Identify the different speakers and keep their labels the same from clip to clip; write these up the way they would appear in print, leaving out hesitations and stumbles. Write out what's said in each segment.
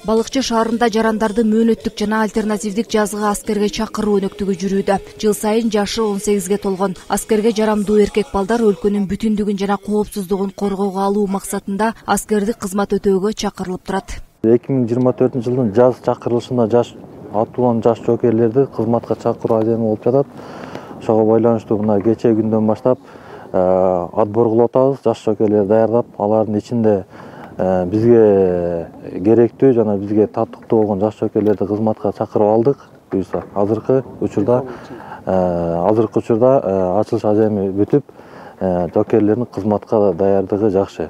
Speaker 1: Балыкчы шаарында жарандарды мөөнөттүк жана альтернативдик жазгы аскерге чакыруу өнөктүгү жүрүүдө. Жыл сайын жашы 18ге толгон аскерге жарамдуу эркек балдар өлкөнүн бүтүндүгүн жана коопсуздугун коргоого алуу максатында аскердик кызмат өтөөгө чакырылып турат.
Speaker 2: 2024-жылдын жаз чакырылышында атуулган жаш жокерлерди кызматка чакыруу аземи болуп жатат. Ошого байланыштуу мына кечээ күндөн баштап отбор кылып атабыз. Жаш жокерлерди даярдап, алардын ичинде бизге керектүү жана бизге татыктуу болгон жаш жокерлерди кызматка чакырып алдык. Буюрса азыркы учурда ачылыш аземи бүтүп, жокерлердин кызматка даярдыгы жакшы.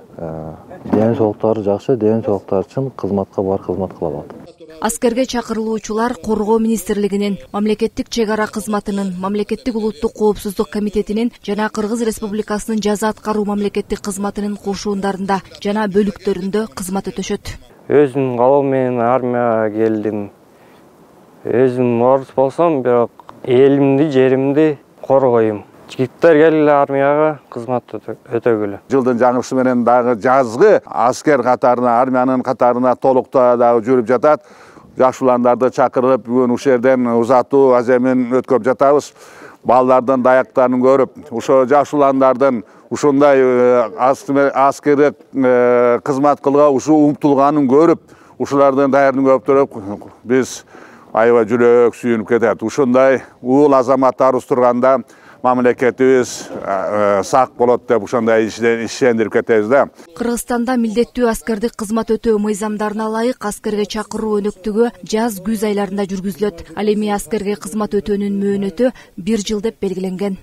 Speaker 2: Ден соолуктары жакшы, ден соолуктары үчүн кызматка кылып атат.
Speaker 1: Аскерге чакырылуучулар Коргоо министрлигинин, мамлекеттик чек ара кызматынын, мамлекеттик улуттук коопсуздук комитетинин жана Кыргыз Республикасынын жаза аткаруу мамлекеттик кызматынын кошуундарында жана бөлүктөрүндө кызмат өтөшөт.
Speaker 3: Өзүм калоом менен армияга келдим. Өзүм орус болсом, бирок элимди, жеримди коргойм. Жигиттер келди армияга кызмат өтөгүлө.
Speaker 4: Жылдын жаңырышы менен дагы жазгы аскер катарына, армиянын катарына толуктоо дагы жүрүп жатат. Жаш уландарды чакырып, бүгүн ушул жерден узатуу аземин өткөрүп жатабыз. Балдардын даяктарын көрүп, ошо жаш уландардын ушундай аскердик кызмат кылууга ушул умтулганын көрүп, ушулардын даярдыгын көрүп туруп, биз аябай жүрөк сүйүнүп кетет. Ушундай уул азаматтарыбыз турганда мамлекетибиз сак болот деп ошондой ишендирип кетебиз да.
Speaker 1: Кыргызстанда милдеттүү аскердик кызмат өтөө мыйзамдарына ылайык аскерге чакыруу өнөктүгү жаз күз айларында жүргүзүлөт. Ал эми аскерге кызмат өтөөнүн мөөнөтү 1 жыл деп белгиленген.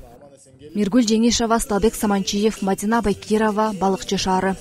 Speaker 1: Миргүл Жеңишова, Сталбек Саманчиев, Мадина Байкирова, Балыкчы шаары.